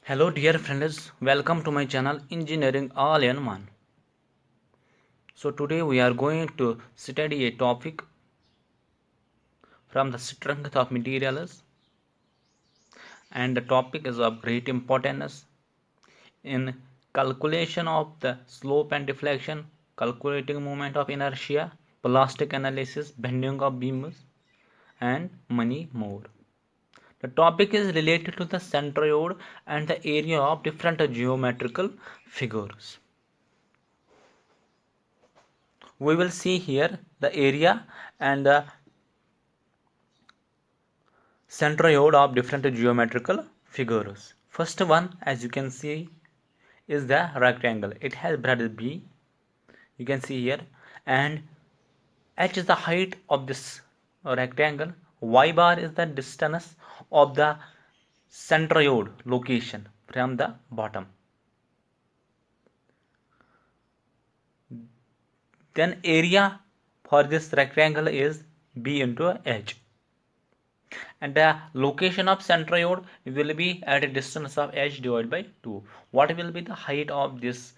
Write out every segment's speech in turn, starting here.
Hello dear friends, welcome to my channel Engineering All in One. So today we are going to study a topic from the strength of materials, and the topic is of great importance in calculation of the slope and deflection, calculating moment of inertia, plastic analysis, bending of beams, and many more. The topic is related to the centroid and the area of different geometrical figures. We will see here the area and the centroid of different geometrical figures. First one, as you can see, is the rectangle. It has breadth b, you can see here, and h is the height of this rectangle. Y bar is the distance of the centroid location from the bottom. Then area for this rectangle is b into h, and the location of centroid will be at a distance of h divided by 2. What will be the height of this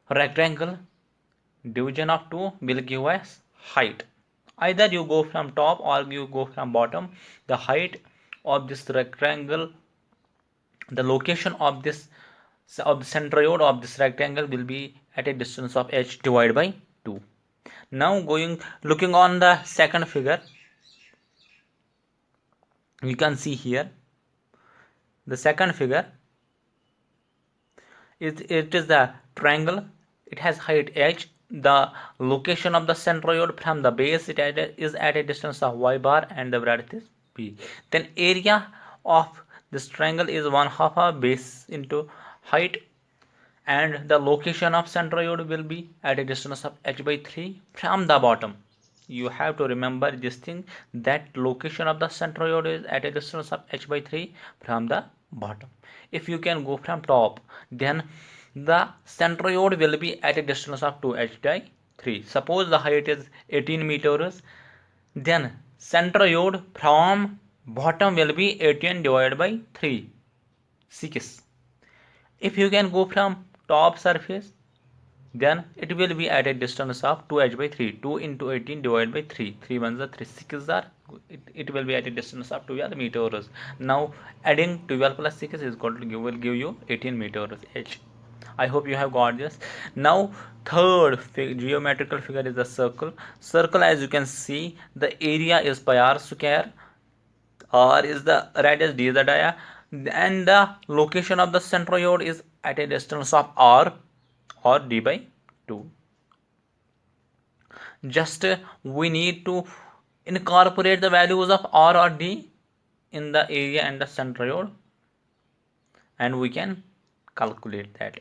rectangle? Division of 2 will give us height. Either you go from top or you go from bottom. The height of this rectangle, the location of this of the centroid of this rectangle will be at a distance of h divided by 2. Now looking on the second figure, you can see here the second figure. It is the triangle. It has height h. The location of the centroid from the base is at a distance of y bar, and the breadth is b. Then area of this triangle is 1/2 of base into height, and the location of centroid will be at a distance of h by 3 from the bottom. You have to remember this thing, that location of the centroid is at a distance of h by 3 from the bottom. If you can go from top, then the centroid will be at a distance of 2h by 3. Suppose the height is 18 meters, then centroid from bottom will be 18 divided by 3, 6. If you can go from top surface, then it will be at a distance of 2h by 3. 2 into 18 divided by 3. 3 ones are 3, 6 are, it will be at a distance of 12 meters. Now adding 12 plus 6 is going to will give you 18 meters h. I hope you have got this. Now third geometrical figure is the circle. Circle, as you can see, the area is pi r square. R is the radius, D is the dia, and the location of the centroid is at a distance of R or D by 2. Just we need to incorporate the values of R or D in the area and the centroid, and we can calculate that.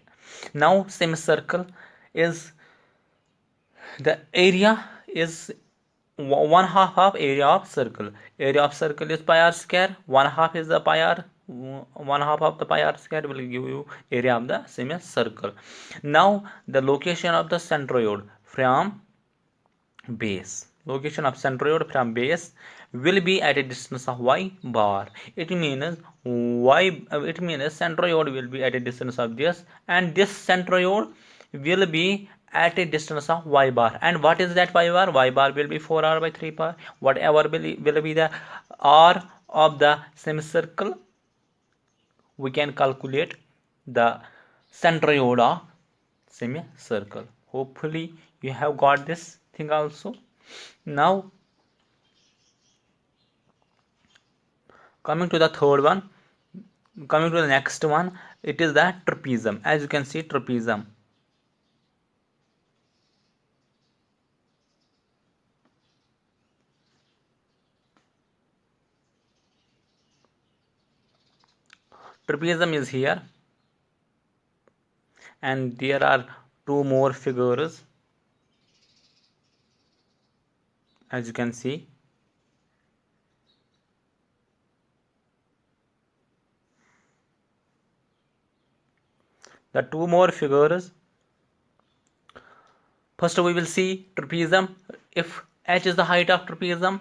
Now semicircle is the area is 1/2 of area of circle. Area of circle is pi r square. 1/2 is the pi r. 1/2 of the pi r square will give you area of the semicircle. Now the location of the centroid from base. Location of centroid from base will be at a distance of y bar. It means centroid will be at a distance of this, and this centroid will be at a distance of y bar. And what is that y bar? Y bar will be 4r by 3 pi. Whatever will be the r of the semicircle, we can calculate the centroid of semicircle. Hopefully you have got this thing also. Now coming to the third one, coming to the next one, it is the trapezium. As you can see, trapezium. Trapezium is here, and there are two more figures, as you can see. The two more figures. First we will see trapezium. If h is the height of trapezium,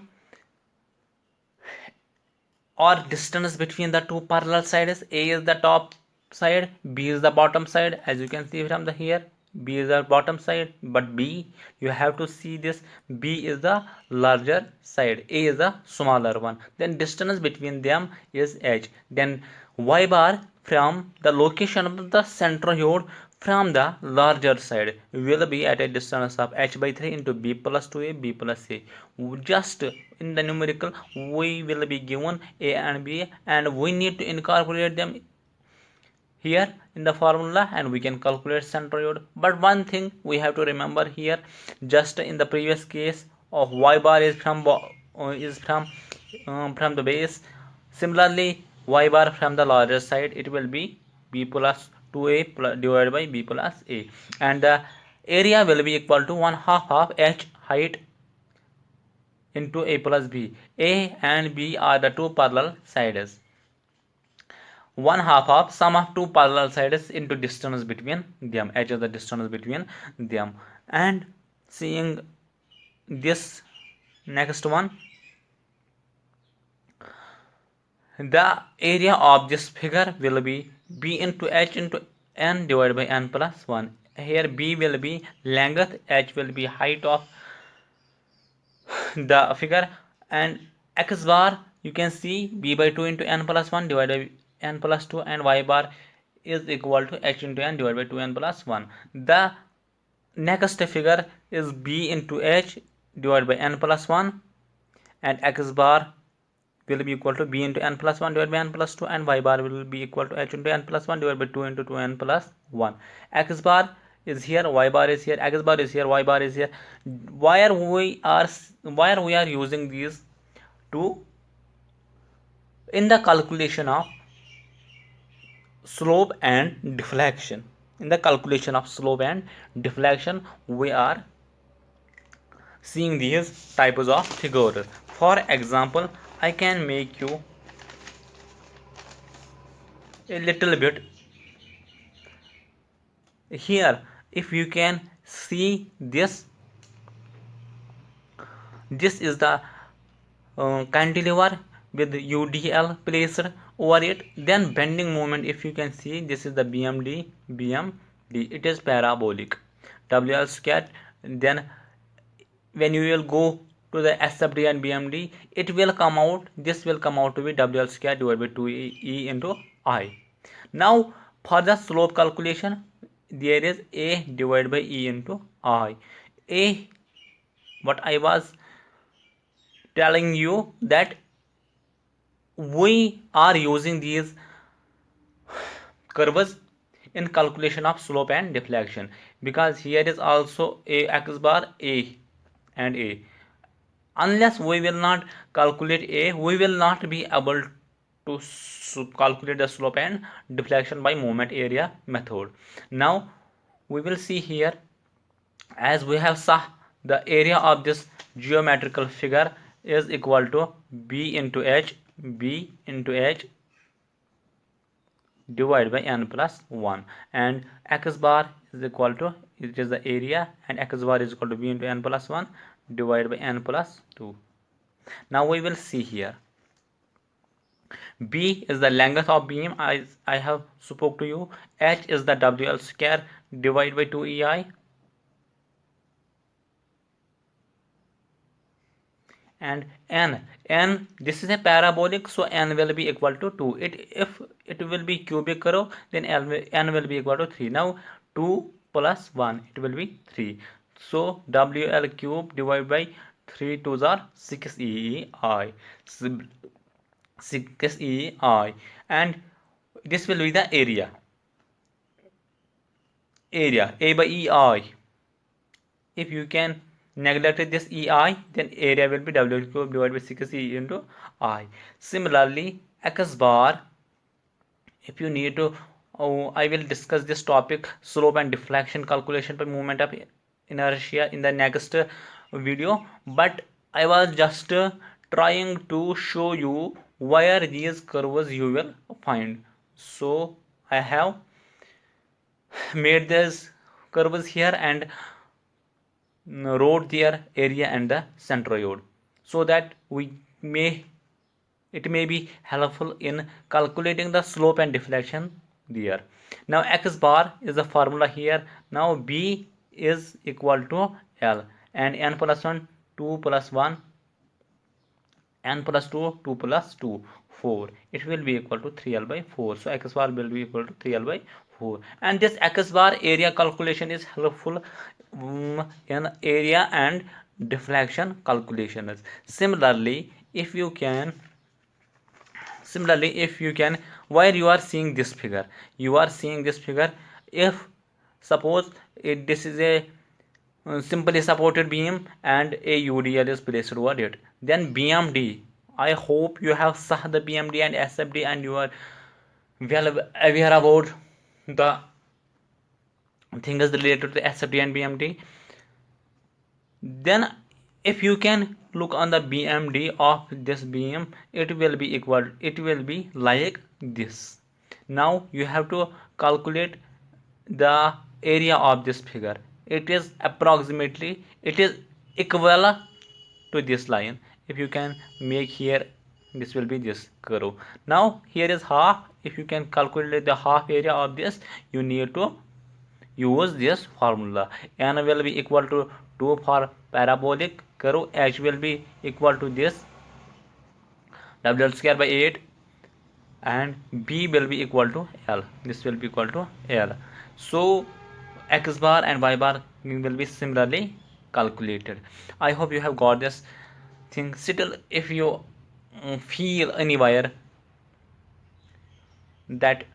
or distance between the two parallel sides, a is the top side, B is the bottom side. As you can see from the here, B is the bottom side, but B, you have to see this, B is the larger side, A is the smaller one. Then distance between them is H. Then Y bar from the location of the centroid from the larger side will be at a distance of H by 3 into B plus 2A, B plus A. Just in the numerical, we will be given A and B, and we need to incorporate them here in the formula, and we can calculate centroid. But one thing we have to remember here, just in the previous case of y bar is from the base, similarly y bar from the larger side, it will be b plus 2a divided by b plus a, and the area will be equal to 1/2 of h height into a plus b. A and b are the two parallel sides. 1/2 of sum of two parallel sides into distance between them. H is the distance between them. And seeing this next one, the area of this figure will be b into h into n divided by n plus 1. Here b will be length, h will be height of the figure, and x bar, you can see b by 2 into n plus 1 divided by n plus 2, and y bar is equal to h into n divided by 2n plus 1. The next figure is b into h divided by n plus 1, and x bar will be equal to b into n plus 1 divided by n plus 2, and y bar will be equal to h into n plus 1 divided by 2 into 2n plus 1. X bar is here, y bar is here, x bar is here, y bar is here. Why are we are using these to in the calculation of slope and deflection? In the calculation of slope and deflection, we are seeing these types of figures. For example, I can make you a little bit here. If you can see this, this is the cantilever with UDL placed over it. Then bending moment, if you can see, this is the BMD, it is parabolic, WL square. Then when you will go to the SFD and BMD, it will come out, this will come out to be WL square divided by 2E into I. Now for the slope calculation, there is A divided by E into I. A, what I was telling you, that we are using these curves in calculation of slope and deflection, because here is also a x bar, a and a. Unless we will not calculate a, we will not be able to calculate the slope and deflection by moment area method. Now we will see here, as we have saw, the area of this geometrical figure is equal to b into h divided by n plus 1, and x bar is equal to, it is the area, and x bar is equal to b into n plus 1 divided by n plus 2. Now we will see here, b is the length of beam, as I have spoke to you. H is the WL square divided by 2EI, and n, this is a parabolic, so n will be equal to 2. If it will be cubic curve, then n will be equal to 3. Now 2 plus 1, it will be 3. So WL cube divided by 3 2s are 6EI, 6EI, and this will be the area A by EI. If you can neglect this EI, then area will be W cube divided by 6E into I. Similarly, x bar, if you need to, I will discuss this topic, slope and deflection calculation by moment of inertia, in the next video, but I was just trying to show you where these curves you will find. So I have made these curves here and wrote their area and the centroid, so that it may be helpful in calculating the slope and deflection there. Now x bar is the formula here. Now b is equal to L, and n plus 1 2 plus 1, n plus 2 2 plus 2 4, it will be equal to 3L by 4. So x bar will be equal to 3L by 4, and this x bar area calculation is helpful in area and deflection calculations. Similarly if you can, where you are seeing this figure, if suppose this is a simply supported beam and a UDL is placed over it, then BMD, I hope you have saw the BMD and SFD and you are well aware about the things related to the SFD and BMD. Then if you can look on the BMD of this beam, it will be like this. Now you have to calculate the area of this figure. It is approximately, it is equal to this line. If you can make here, this will be this curve. Now here is half. If you can calculate the half area of this, you need to use this formula. N will be equal to 2 for parabolic curve, h will be equal to this w square by 8, and b will be equal to L, this will be equal to L. So x bar and y bar will be similarly calculated. I hope you have got this thing. Still if you feel anywhere that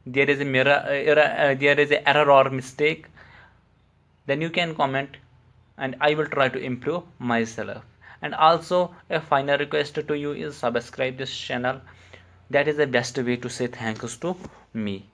there is a there is a error or mistake, then you can comment and I will try to improve myself. And also a final request to you is subscribe this channel. That is the best way to say thanks to me.